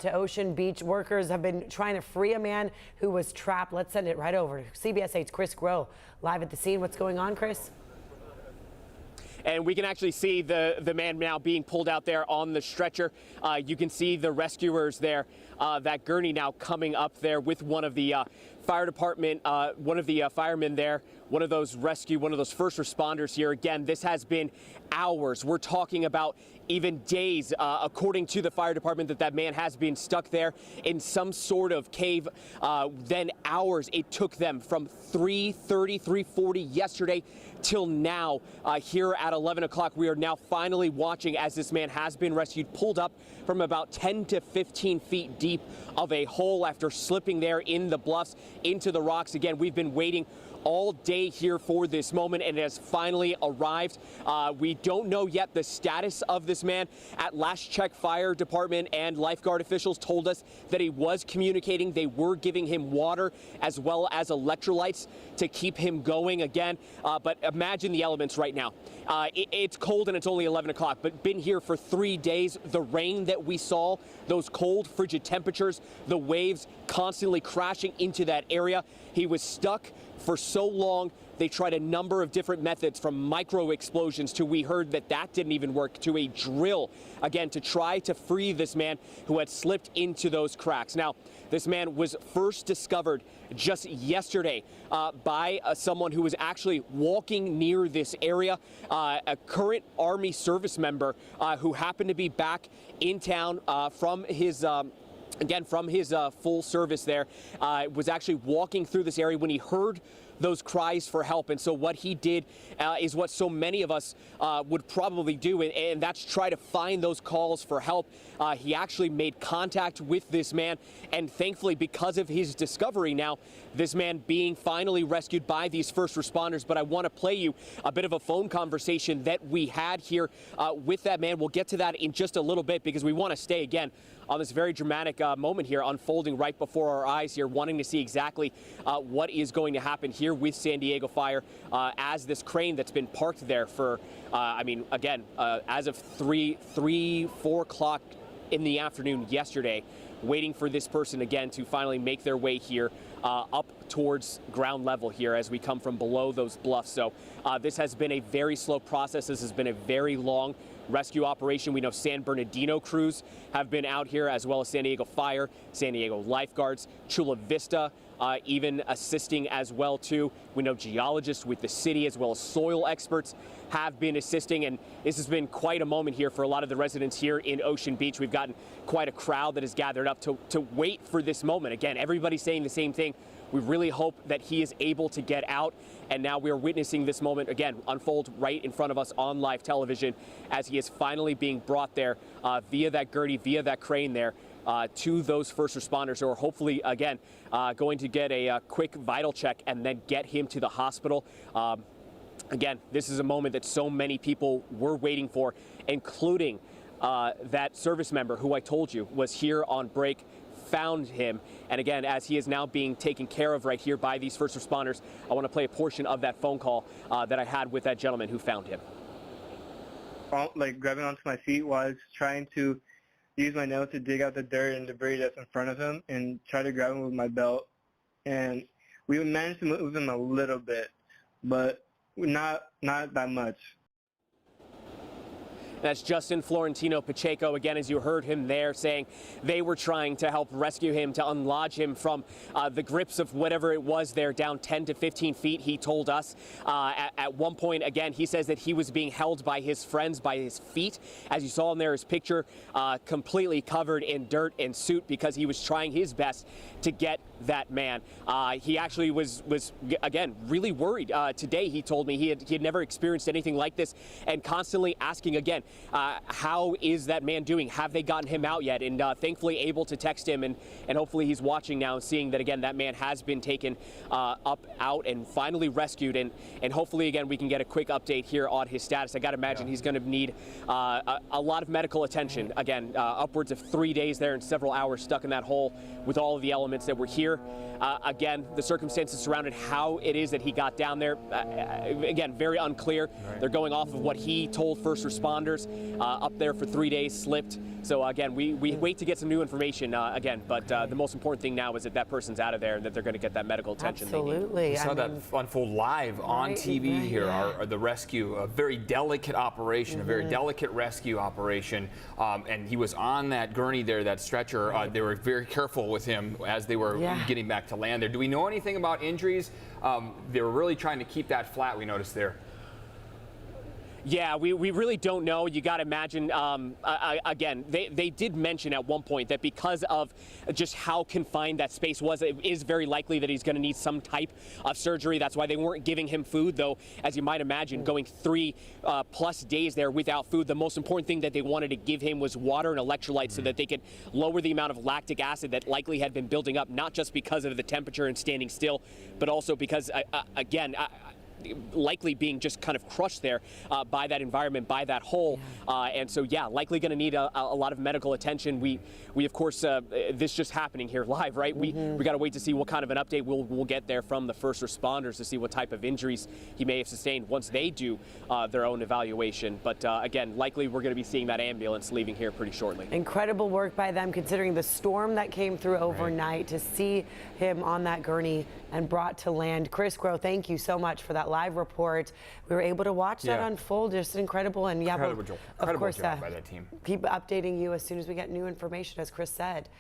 To Ocean Beach, workers have been trying to free a man who was trapped. Let's send it right over to CBS 8's Chris Groh live at the scene. What's going on, Chris? And we can actually see the man now being pulled out there on the stretcher. You can see the rescuers there, that gurney now coming up there with one of the fire department, one of the firemen there, one of those first responders here. Again, this has been hours. We're talking about even days, according to the fire department, that man has been stuck there in some sort of cave. Then hours it took them from 3:30, 3:40 yesterday till now. Here at 11 o'clock, we are now finally watching as this man has been rescued, pulled up from about 10 to 15 feet deep of a hole after slipping there in the bluffs into the rocks. Again, we've been waiting all day here for this moment, and it has finally arrived. We don't know yet the status of this man. At last check, fire department and lifeguard officials told us that he was communicating. They were giving him water as well as electrolytes to keep him going again. But imagine the elements right now. It's cold and it's only 11 o'clock, but been here for 3 days. The rain that we saw, those cold, frigid temperatures, the waves constantly crashing into that area. He was stuck for so long. They tried a number of different methods, from micro explosions to, we heard that didn't even work, to a drill, again, to try to free this man who had slipped into those cracks. Now, this man was first discovered just yesterday by someone who was actually walking near this area, a current Army service member who happened to be back in town from his full service there, was actually walking through this area when he heard those cries for help. And so what he did is what so many of us would probably do, and that's try to find those calls for help. He actually made contact with this man, and thankfully, because of his discovery now, this man being finally rescued by these first responders. But I want to play you a bit of a phone conversation that we had here with that man. We'll get to that in just a little bit, because we want to stay again on this very dramatic moment here unfolding right before our eyes here, wanting to see exactly what is going to happen here with San Diego Fire as this crane that's been parked there for, as of 4 o'clock in the afternoon yesterday, waiting for this person again to finally make their way here up towards ground level here as we come from below those bluffs. So this has been a very slow process. This has been a very long rescue operation. We know San Bernardino crews have been out here, as well as San Diego Fire, San Diego lifeguards, Chula Vista even assisting as well too. We know geologists with the city as well as soil experts have been assisting, and this has been quite a moment here for a lot of the residents here in Ocean Beach. We've gotten quite a crowd that has gathered up to wait for this moment. Again, everybody's saying the same thing. We really hope that he is able to get out, and now we are witnessing this moment again unfold right in front of us on live television as he is finally being brought there via that gurney, via that crane there, to those first responders who are hopefully, again, going to get a quick vital check and then get him to the hospital. Again, this is a moment that so many people were waiting for, including that service member who I told you was here on break, found him. And again, as he is now being taken care of right here by these first responders, I want to play a portion of that phone call that I had with that gentleman who found him. Like grabbing onto my feet while I was trying to use my nails to dig out the dirt and debris that's in front of him and try to grab him with my belt. And we managed to move him a little bit, but not that much. That's Justin Florentino Pacheco, again, as you heard him there saying they were trying to help rescue him, to unlodge him from the grips of whatever it was there down 10 to 15 feet, he told us. At one point, again, he says that he was being held by his friends by his feet. As you saw in there, his picture completely covered in dirt and soot because he was trying his best to get that man. He actually was again, really worried. Today, he told me he had never experienced anything like this, and constantly asking again, how is that man doing? Have they gotten him out yet? And thankfully able to text him, and hopefully he's watching now, seeing that, again, that man has been taken out and finally rescued. And hopefully, again, we can get a quick update here on his status. I got to imagine he's going to need a lot of medical attention. Again, upwards of 3 days there and several hours stuck in that hole with all of the elements that were here. Again, the circumstances surrounding how it is that he got down there, again, very unclear. They're going off of what he told first responders. workers up there for 3 days slipped. So again, we wait to get some new information again, but the most important thing now is that that person's out of there and that they're going to get that medical attention they need. Absolutely. We saw that unfold live on TV here, the rescue, a very delicate operation, a very delicate rescue operation, and he was on that gurney there, that stretcher. They were very careful with him as they were getting back to land there. Do we know anything about injuries? They were really trying to keep that flat, we noticed there. Yeah, we really don't know. You got to imagine, again, they did mention at one point that because of just how confined that space was, it is very likely that he's going to need some type of surgery. That's why they weren't giving him food, though, as you might imagine, going 3+ days there without food. The most important thing that they wanted to give him was water and electrolytes so that they could lower the amount of lactic acid that likely had been building up, not just because of the temperature and standing still, but also because, again, likely being just kind of crushed there by that environment, by that hole. And so, yeah, likely going to need a lot of medical attention. We of course, this just happening here live, right? We got to wait to see what kind of an update we'll get there from the first responders to see what type of injuries he may have sustained once they do their own evaluation. But again, likely we're going to be seeing that ambulance leaving here pretty shortly. Incredible work by them considering the storm that came through overnight to see him on that gurney and brought to land. Chris Grow, thank you so much for that live report. We were able to watch that unfold. Just incredible. And yeah, incredible job by that team. Keep updating you as soon as we get new information, as Chris said.